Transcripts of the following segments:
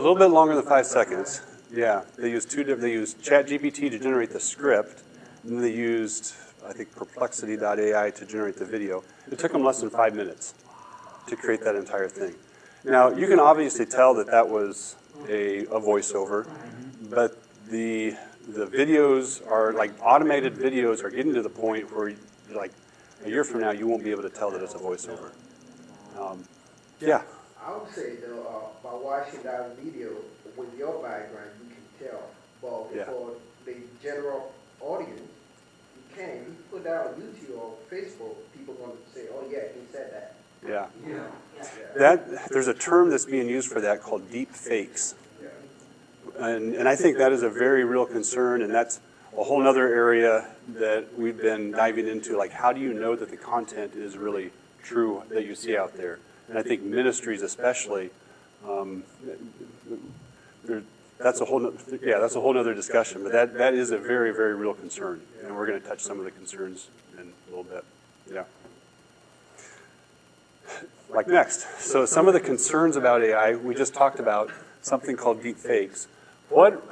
A little bit longer than 5 seconds. Yeah, they used they used ChatGPT to generate the script, and then they used, I think, Perplexity.ai to generate the video. It took them less than 5 minutes to create that entire thing. Now, you can obviously tell that that was a voiceover, but the videos are, like, automated videos are getting to the point where, like, a year from now, you won't be able to tell that it's a voiceover. Yeah. I would say, though, by watching that video with your background, you can tell. But for the general audience, you can't. If you put that on YouTube or Facebook, people are going to say, oh, yeah, he said that. Yeah. Yeah. There's a term that's being used for that called deep fakes. And I think that is a very real concern, and that's a whole other area that we've been diving into. Like, how do you know that the content is really true that you see out there? And I think ministries especially, that's a whole other discussion. But that is a very, very real concern, and we're going to touch some of the concerns in a little bit. Yeah. Like next, so some of the concerns about AI, we just talked about something called deep fakes. What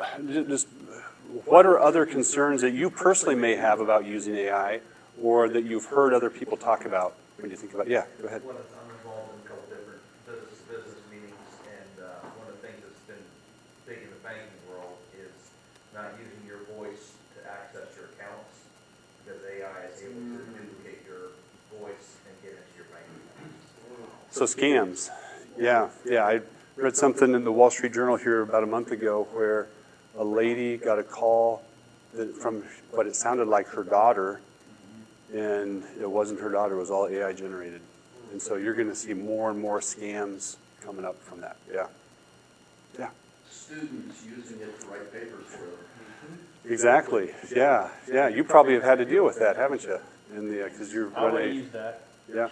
are other concerns that you personally may have about using AI, or that you've heard other people talk about when you think about? Yeah, go ahead. I'm involved in a couple different business meetings, and one of the things that's been big in the banking world is not using your voice to access your accounts, because AI is able to duplicate your voice and get into your banking accounts. So scams. Yeah. I read something in the Wall Street Journal here about a month ago where a lady got a call from what it sounded like her daughter, and it wasn't her daughter, it was all AI generated. And so you're going to see more and more scams coming up from that. Yeah. Students using it to write papers for them. Exactly. Yeah. You probably have had to deal with that, haven't you? Because you're I would use that. Yeah.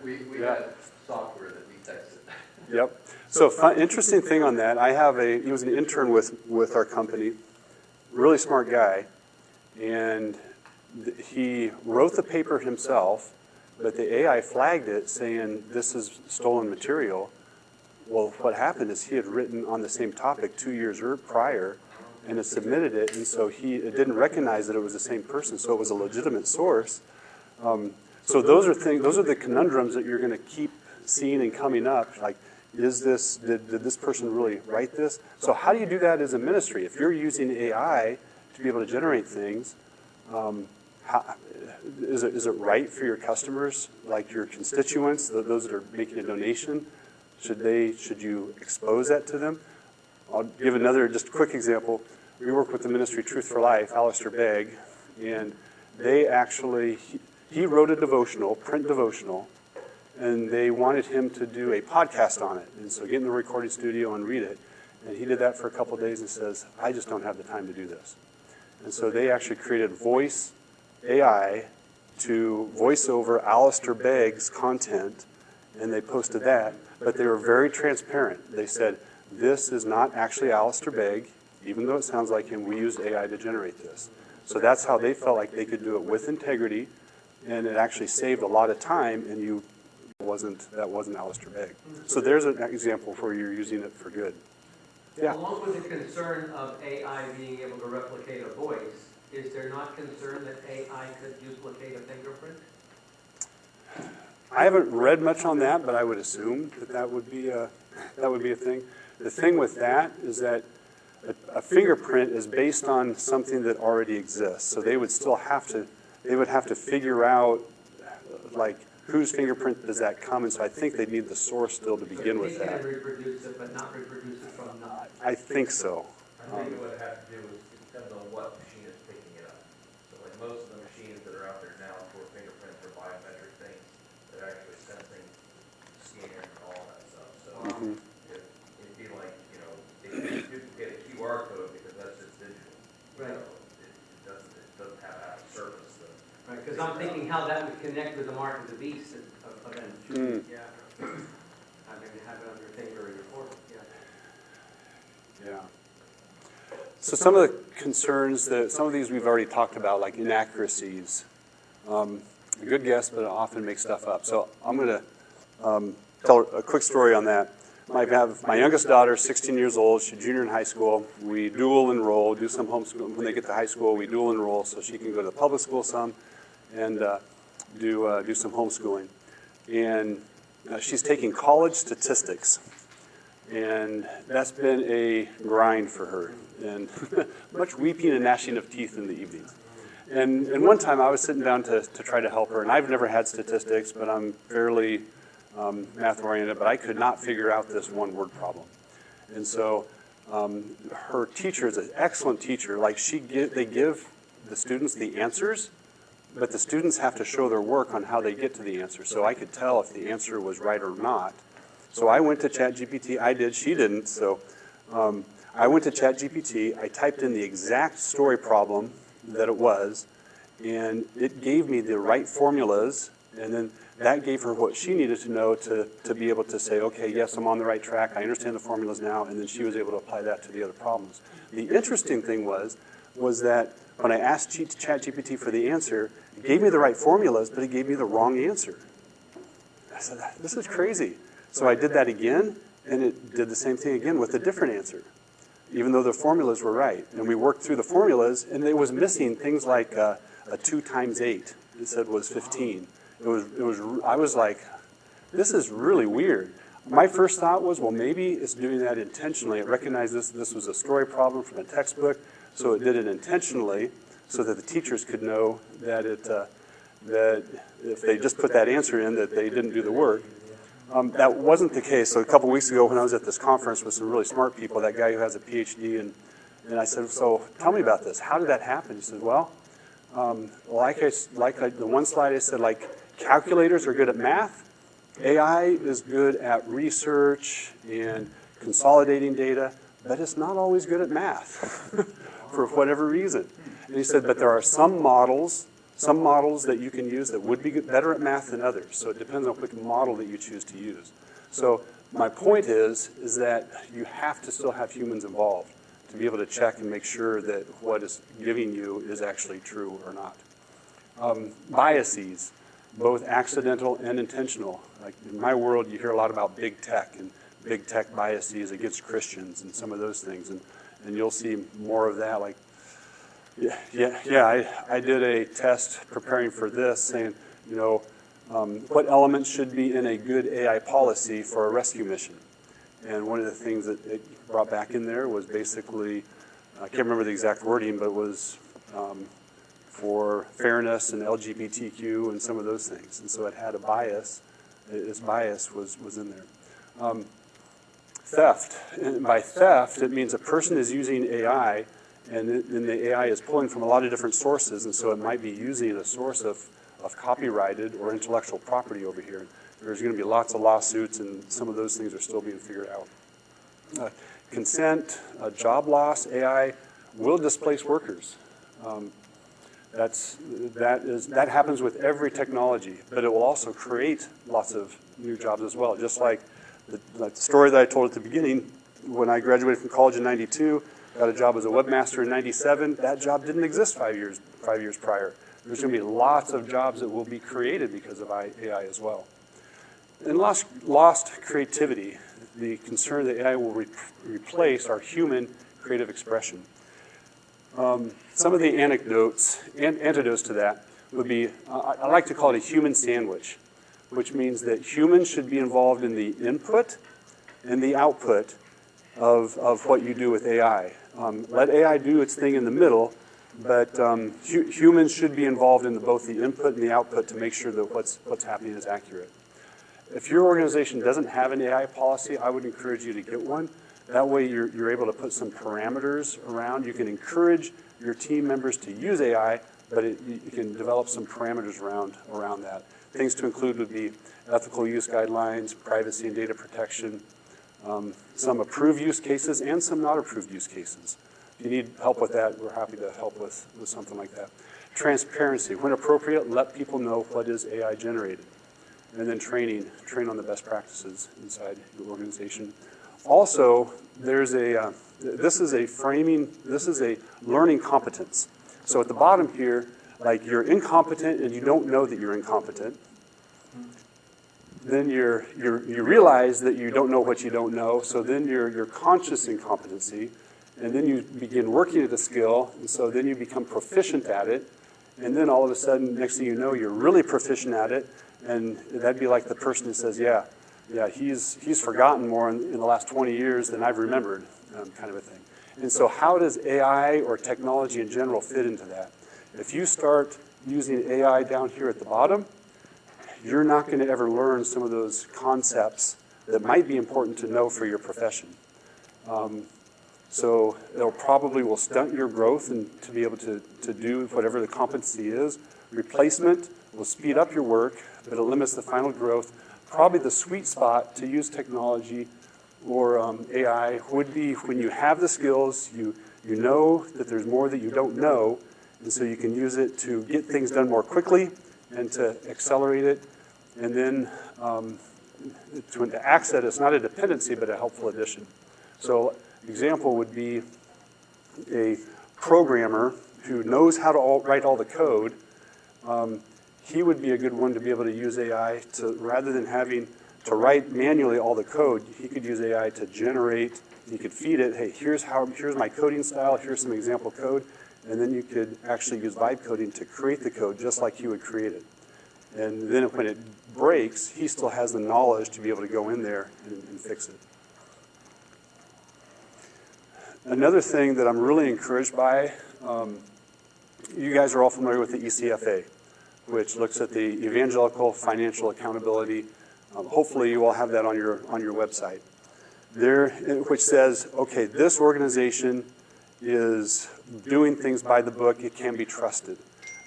We have software that detects it. Yep. So interesting thing on that, he was an intern with our company, really smart guy, and he wrote the paper himself, but the AI flagged it saying this is stolen material. Well, what happened is he had written on the same topic 2 years prior and had submitted it, and so it didn't recognize that it was the same person, so it was a legitimate source. So those are the conundrums that you're going to keep seeing and coming up, like, did this person really write this? So how do you do that as a ministry? If you're using AI to be able to generate things, is it right for your customers, like your constituents, those that are making a donation? Should you expose that to them? I'll give another just quick example. We work with the ministry Truth for Life, Alistair Begg, and they actually, he wrote a devotional, print devotional, and they wanted him to do a podcast on it. And so get in the recording studio and read it. And he did that for a couple of days and says, I just don't have the time to do this. And so they actually created voice AI to voice over Alistair Begg's content, and they posted that. But they were very transparent. They said, this is not actually Alistair Begg. Even though it sounds like him, we used AI to generate this. So that's how they felt like they could do it with integrity, and it actually saved a lot of time, and that wasn't Alistair Begg. So there's an example where you're using it for good. Yeah. Along with the concern of AI being able to replicate a voice, is there not concern that AI could duplicate a fingerprint? I haven't read much on that, but I would assume that would be a thing. The thing with that is that a fingerprint is based on something that already exists. So they would have to figure out, like, whose fingerprint does that come? And so I think they need the source still to begin with that. They can reproduce it, but not reproduce it from nothing. I think so. I think what it has to do is it depends on what machine is picking it up. So like most of the machines that are out there now for fingerprints are biometric things that are actually sensing, scan, and all that stuff. So it'd be like, they duplicate a QR code because that's just digital. Right. It doesn't have a surface. Because I'm thinking how that would connect with the mark of the beast of them. Yeah. I mean, have it on your finger or your forehead. Yeah. So some of the concerns some of these we've already talked about, like inaccuracies. A good guess, but it often makes stuff up. So I'm going to tell a quick story on that. I have my youngest daughter, 16 years old. She's a junior in high school. We dual enroll, do some homeschooling. When they get to high school, we dual enroll so she can go to the public school some and do some homeschooling. And she's taking college statistics. And that's been a grind for her, and much weeping and gnashing of teeth in the evenings. And one time I was sitting down to try to help her, and I've never had statistics, but I'm fairly math-oriented, but I could not figure out this one-word problem. And so her teacher is an excellent teacher. Like they give the students the answers, but the students have to show their work on how they get to the answer. So I could tell if the answer was right or not. So I went to ChatGPT. I did. She didn't. So I went to ChatGPT. I typed in the exact story problem that it was, and it gave me the right formulas, and then that gave her what she needed to know to be able to say, okay, yes, I'm on the right track. I understand the formulas now, and then she was able to apply that to the other problems. The interesting thing was that when I asked ChatGPT for the answer, it gave me the right formulas, but it gave me the wrong answer. I said, this is crazy. So I did that again, and it did the same thing again with a different answer, even though the formulas were right. And we worked through the formulas, and it was missing things like a 2 times 8. It said was 15. I was like, this is really weird. My first thought was, well, maybe it's doing that intentionally. It recognized this was a story problem from a textbook, so it did it intentionally so that the teachers could know that that if they just put that answer in, that they didn't do the work. That wasn't the case. So a couple weeks ago when I was at this conference with some really smart people, that guy who has a PhD, and I said, so tell me about this. How did that happen? He said, well, like the one slide I said, like calculators are good at math. AI is good at research and consolidating data, but it's not always good at math for whatever reason. And he said, but there are some models that you can use that would be better at math than others. So it depends on which model that you choose to use. So my point is that you have to still have humans involved to be able to check and make sure that what is giving you is actually true or not. Biases, both accidental and intentional. Like in my world, you hear a lot about big tech and big tech biases against Christians and some of those things. And you'll see more of that. Like, I did a test preparing for this saying, what elements should be in a good AI policy for a rescue mission? And one of the things that it brought back in there was basically, I can't remember the exact wording, but it was for fairness and LGBTQ and some of those things. And so it had a bias. Its bias was in there. Theft. And by theft, it means a person is using AI, and the AI is pulling from a lot of different sources, and so it might be using a source of copyrighted or intellectual property over here. There's going to be lots of lawsuits, and some of those things are still being figured out. Consent, job loss, AI will displace workers. That happens with every technology, but it will also create lots of new jobs as well. Just like the story that I told at the beginning, when I graduated from college in '92, got a job as a webmaster in '97. That job didn't exist 5 years prior. There's going to be lots of jobs that will be created because of AI as well. And lost creativity, the concern that AI will replace our human creative expression. Some of the antidotes to that would be, I like to call it a human sandwich, which means that humans should be involved in the input and the output of what you do with AI. Let AI do its thing in the middle, but humans should be involved in both the input and the output to make sure that what's happening is accurate. If your organization doesn't have an AI policy, I would encourage you to get one. That way you're able to put some parameters around. You can encourage your team members to use AI, but you can develop some parameters around that. Things to include would be ethical use guidelines, privacy and data protection, some approved use cases and some not approved use cases. If you need help with that, we're happy to help with something like that. Transparency. When appropriate, let people know what is AI generated. And then train on the best practices inside your organization. Also, this is a learning competence. So at the bottom here, like you're incompetent and you don't know that you're incompetent. then you realize that you don't know what you don't know, so then you're conscious incompetency, and then you begin working at the skill, and so then you become proficient at it, and then all of a sudden, next thing you know, you're really proficient at it, and that'd be like the person who says, yeah, he's forgotten more in the last 20 years than I've remembered, kind of a thing. And so how does AI or technology in general fit into that? If you start using AI down here at the bottom, you're not going to ever learn some of those concepts that might be important to know for your profession. So it'll probably will stunt your growth and to be able to do whatever the competency is. Replacement will speed up your work, but it limits the final growth. Probably the sweet spot to use technology or AI would be when you have the skills, you know that there's more that you don't know, and so you can use it to get things done more quickly and to accelerate it. And then to access it, it's not a dependency, but a helpful addition. So example would be a programmer who knows how to write all the code. He would be a good one to be able to use AI to, rather than having to write manually all the code, he could use AI to generate, he could feed it, hey, here's my coding style, here's some example code, and then you could actually use vibe coding to create the code just like he would create it. And then when it breaks, he still has the knowledge to be able to go in there and fix it. Another thing that I'm really encouraged by, you guys are all familiar with the ECFA, which looks at the Evangelical Financial Accountability. Hopefully you all have that on your website. There, which says, okay, this organization is doing things by the book, it can be trusted.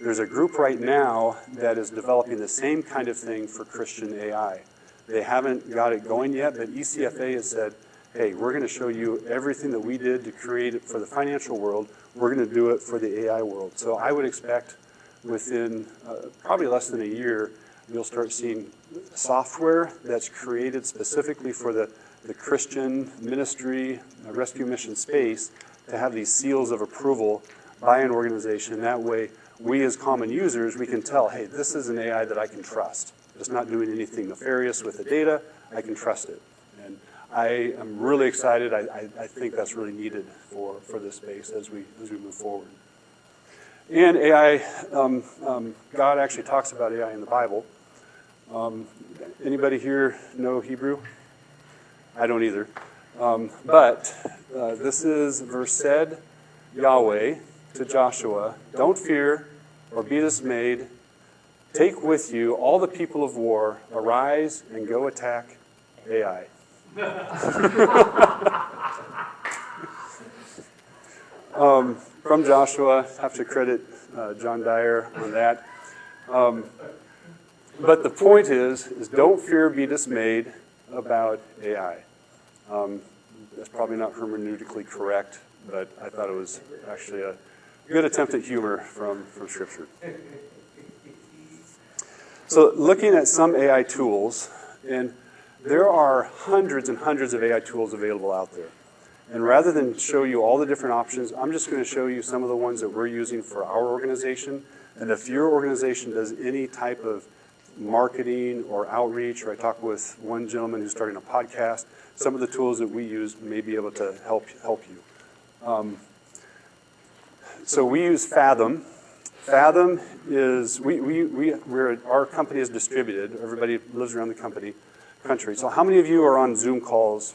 There's a group right now that is developing the same kind of thing for Christian AI. They haven't got it going yet, but ECFA has said, hey, we're going to show you everything that we did to create it for the financial world. We're going to do it for the AI world. So I would expect within probably less than a year, you'll start seeing software that's created specifically for the Christian ministry, rescue mission space to have these seals of approval by an organization. That way, we as common users, we can tell, hey, this is an AI that I can trust. It's not doing anything nefarious with the data. I can trust it. And I am really excited. I think that's really needed for this space as we move forward. And AI, God actually talks about AI in the Bible. Anybody here know Hebrew? I don't either. But this is verse said, Yahweh to Joshua, don't fear or be dismayed. Take with you all the people of war. Arise and go attack AI. From Joshua, have to credit John Dyer on that. But the point is don't fear, be dismayed about AI. That's probably not hermeneutically correct, but I thought it was actually a good attempt at humor from Scripture. So looking at some AI tools, and there are hundreds and hundreds of AI tools available out there. And rather than show you all the different options, I'm just going to show you some of the ones that we're using for our organization. And if your organization does any type of marketing or outreach, or I talked with one gentleman who's starting a podcast, some of the tools that we use may be able to help you. So we use Fathom. Fathom is, our company is distributed. Everybody lives around the country. So how many of you are on Zoom calls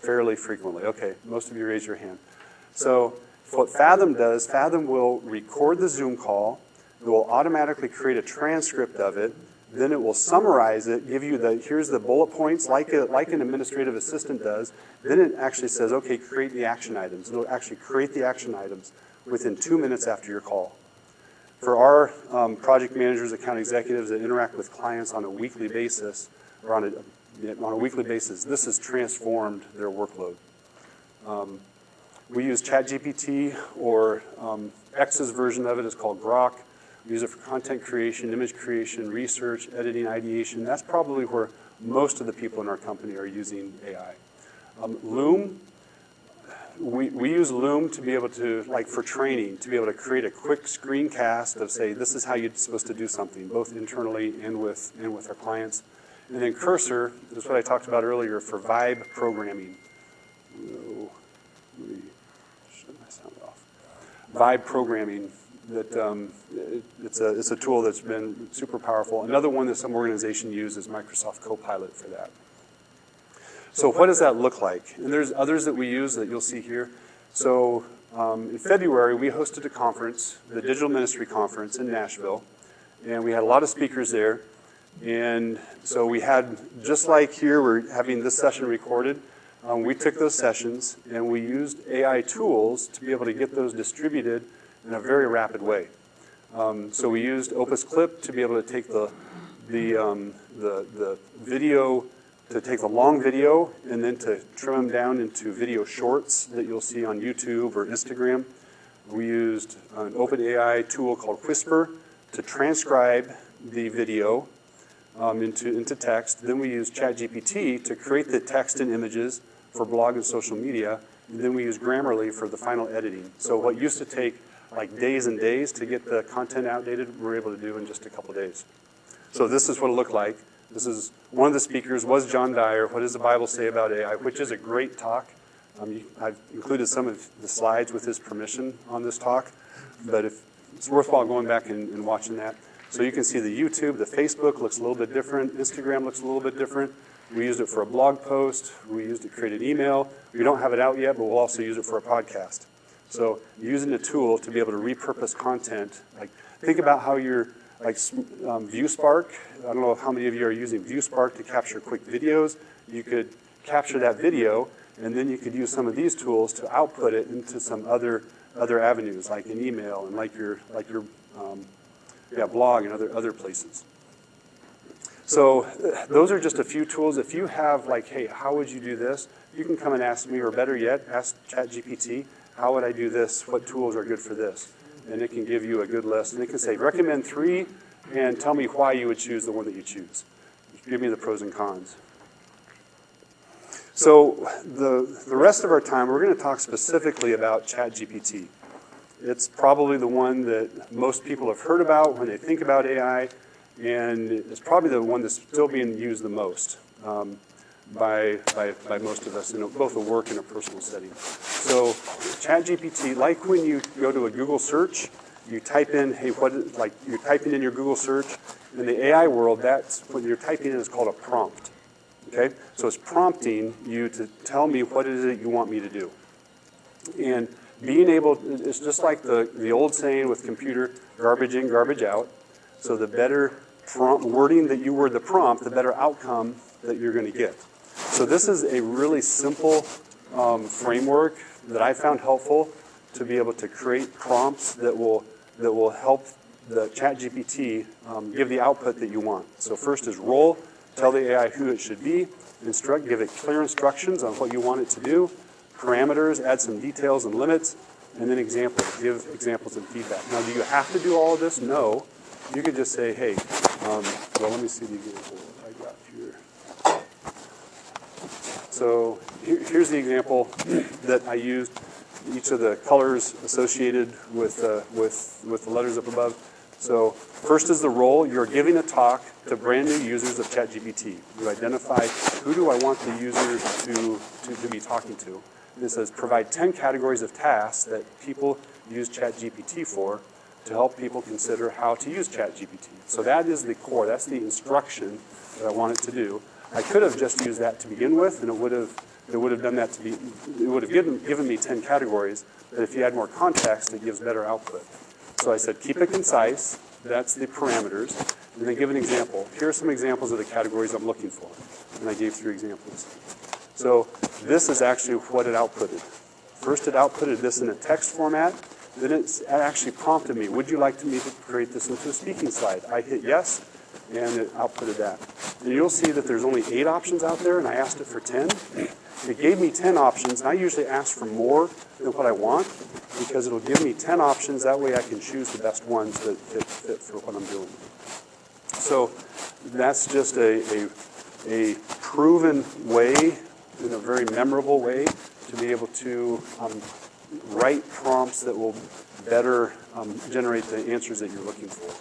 fairly frequently? Okay, most of you raise your hand. So what Fathom does, Fathom will record the Zoom call. It will automatically create a transcript of it. Then it will summarize it, give you here's the bullet points like an administrative assistant does. Then it actually says, okay, create the action items. It'll actually create the action items within 2 minutes after your call. For our project managers, account executives that interact with clients on a weekly basis, or on a weekly basis, this has transformed their workload. We use ChatGPT, or X's version of it is called Grok. We use it for content creation, image creation, research, editing, ideation. That's probably where most of the people in our company are using AI. Loom, we use Loom to be able to, like for training, to be able to create a quick screencast of, say, this is how you're supposed to do something, both internally and with our clients. And then cursor is what I talked about earlier for vibe programming. Oh, let me shut my sound off. Vibe programming. It's a tool that's been super powerful. Another one that some organization use is Microsoft Copilot for that. So what does that look like? And there's others that we use that you'll see here. So in February, we hosted a conference, the Digital Ministry Conference in Nashville, and we had a lot of speakers there. And so we had, just like here, we're having this session recorded. We took those sessions and we used AI tools to be able to get those distributed in a very rapid way. So we used Opus Clip to be able to take the video, to take the long video and then to trim them down into video shorts that you'll see on YouTube or Instagram. We used an OpenAI tool called Whisper to transcribe the video into text. Then we used ChatGPT to create the text and images for blog and social media. And then we used Grammarly for the final editing. So what used to take like days and days to get the content outdated, we're able to do in just a couple days. So this is what it looked like. This is one of the speakers was John Dyer. What does the Bible say about AI? Which is a great talk. I've included some of the slides with his permission on this talk, but if it's worthwhile going back and watching that. So you can see the YouTube, the Facebook looks a little bit different. Instagram looks a little bit different. We used it for a blog post. We used it to create an email. We don't have it out yet, but we'll also use it for a podcast. So using a tool to be able to repurpose content, like think about how you're, like ViewSpark. I don't know how many of you are using ViewSpark to capture quick videos. You could capture that video, and then you could use some of these tools to output it into some other avenues, like an email and like your blog and other places. So those are just a few tools. If you have like, hey, how would you do this? You can come and ask me, or better yet, ask ChatGPT, how would I do this? What tools are good for this? And it can give you a good list. And it can say, recommend 3 and tell me why you would choose the one that you choose. Give me the pros and cons. So the rest of our time, we're going to talk specifically about ChatGPT. It's probably the one that most people have heard about when they think about AI, and it's probably the one that's still being used the most by most of us in both a work and a personal setting. So ChatGPT, like when you go to a Google search, you type in, hey, you're typing in your Google search. In the AI world, that's what you're typing in is called a prompt. Okay? So it's prompting you to tell me what is it you want me to do. And being able, it's just like the old saying with computer, garbage in, garbage out. So the better wording that you word the prompt, the better outcome that you're going to get. So this is a really simple framework that I found helpful to be able to create prompts that will help the ChatGPT give the output that you want. So first is role, tell the AI who it should be, instruct, give it clear instructions on what you want it to do, parameters, add some details and limits, and then examples, give examples and feedback. Now, do you have to do all of this? No. You could just say, hey, well, let me see the example I got here. So here's the example that I used. Each of the colors associated with the letters up above. So first is the role. You're giving a talk to brand new users of ChatGPT. You identify who do I want the users to be talking to. And it says provide 10 categories of tasks that people use ChatGPT for to help people consider how to use ChatGPT. So that is the core. That's the instruction that I want it to do. I could have just used that to begin with, and it would have done that it would have given me 10 categories, but if you add more context, it gives better output. So I said, keep it concise, that's the parameters, and then give an example. Here are some examples of the categories I'm looking for, and I gave 3 examples. So this is actually what it outputted. First it outputted this in a text format, then it actually prompted me, would you like me to create this into a speaking slide? I hit yes, and it outputted that. And you'll see that there's only 8 options out there, and I asked it for 10. It gave me 10 options, and I usually ask for more than what I want, because it'll give me 10 options. That way I can choose the best ones that fit for what I'm doing. So that's just a proven way, in a very memorable way, to be able to write prompts that will better generate the answers that you're looking for.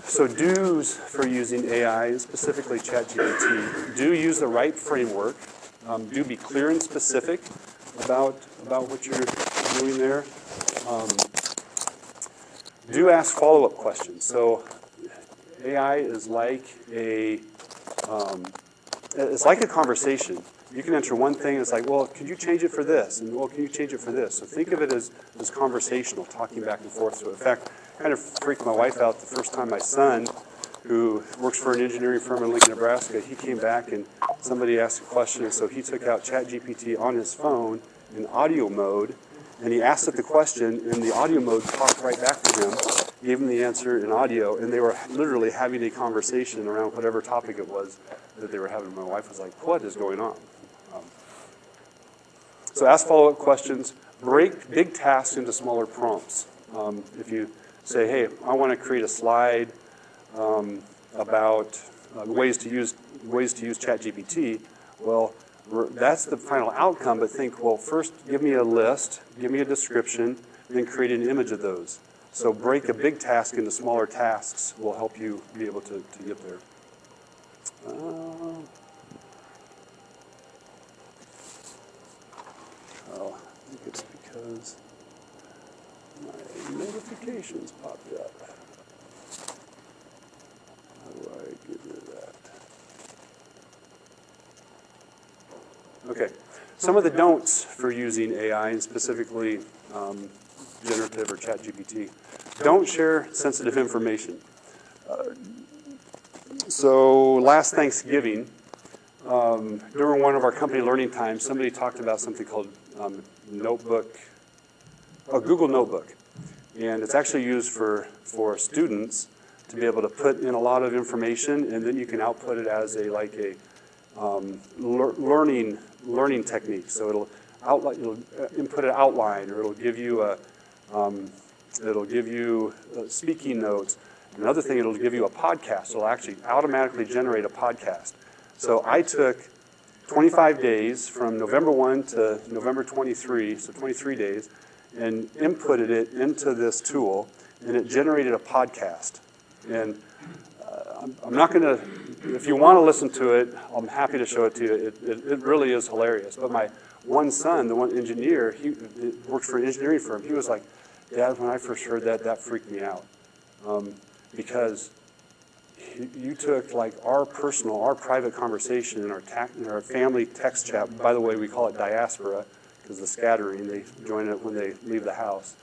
So do's for using AI, and specifically ChatGPT, do use the right framework. Do be clear and specific about what you're doing there. Do ask follow-up questions. So AI is like it's like a conversation. You can enter one thing, and it's like, well, could you change it for this? And, well, can you change it for this? So think of it as conversational, talking back and forth. So, in fact, kind of freaked my wife out the first time my son, who works for an engineering firm in Lincoln, Nebraska, he came back and somebody asked a question, and so he took out ChatGPT on his phone in audio mode, and he asked it the question, and the audio mode talked right back to him, gave him the answer in audio, and they were literally having a conversation around whatever topic it was that they were having. My wife was like, what is going on? So ask follow-up questions. Break big tasks into smaller prompts. If you say, hey, I want to create a slide about ways to use ChatGPT, well, that's the final outcome, but think, well, first give me a list, give me a description, and then create an image of those. So break a big task into smaller tasks will help you be able to get there. Well, I think it's because my notifications popped up. How do I get rid of that? Okay, some of the don'ts for using AI, and specifically generative or ChatGPT. Don't share sensitive information. So last Thanksgiving, during one of our company learning times, somebody talked about something called Google Notebook. And it's actually used for students to be able to put in a lot of information, and then you can output it as learning technique. So it'll input an outline, or it'll give you speaking notes. Another thing, it'll give you a podcast. It'll actually automatically generate a podcast. So I took 25 days from November 1 to November 23, so 23 days, and inputted it into this tool, and it generated a podcast. And I'm not going to, if you want to listen to it, I'm happy to show it to you. It really is hilarious. But my one son, the one engineer, he works for an engineering firm. He was like, Dad, when I first heard that, that freaked me out. Because you took like our private conversation in our family text chat. By the way, we call it diaspora, because the scattering, they join it when they leave the house.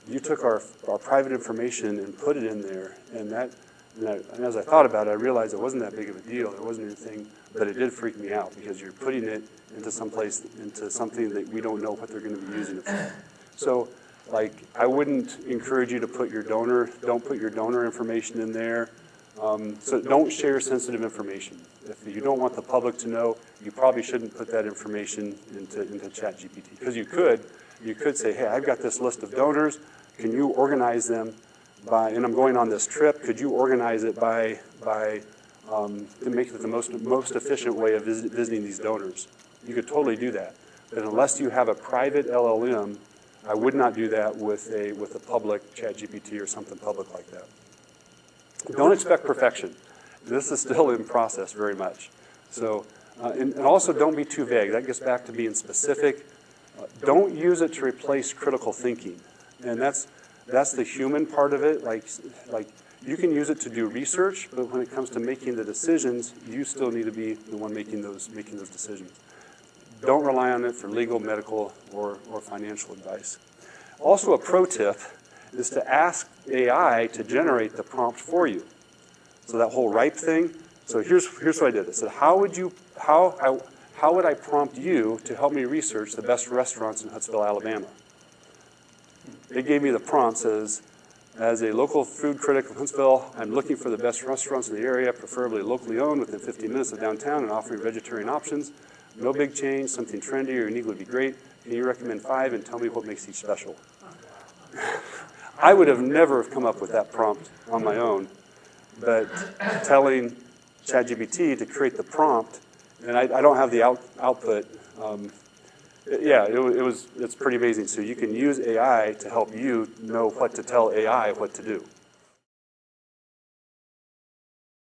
You took our private information and put it in there, and as I thought about it, I realized it wasn't that big of a deal. There wasn't anything, but it did freak me out, because you're putting it into something that we don't know what they're going to be using it for. So, like, I wouldn't encourage you to don't put your donor information in there. So don't share sensitive information. If you don't want the public to know, you probably shouldn't put that information into ChatGPT. Because you could say, hey, I've got this list of donors. Can you organize them by, and I'm going on this trip, could you organize it by to make it the most efficient way of visiting these donors? You could totally do that. But unless you have a private LLM, I would not do that with a public ChatGPT or something public like that. Don't expect perfection. This is still in process very much. So, and also don't be too vague. That gets back to being specific. Don't use it to replace critical thinking. And that's the human part of it. Like you can use it to do research, but when it comes to making the decisions, you still need to be the one making those decisions. Don't rely on it for legal, medical, or financial advice. Also, a pro tip is to ask AI to generate the prompt for you. So that whole RIPE thing. So here's what I did. I said, how would I prompt you to help me research the best restaurants in Huntsville, Alabama? It gave me the prompts as a local food critic of Huntsville, I'm looking for the best restaurants in the area, preferably locally owned, within 15 minutes of downtown, and offering vegetarian options. No big change, something trendy or unique would be great. Can you recommend 5 and tell me what makes each special? I would have never come up with that prompt on my own, but telling ChatGPT to create the prompt, and I don't have the output. It's pretty amazing. So you can use AI to help you know what to tell AI what to do.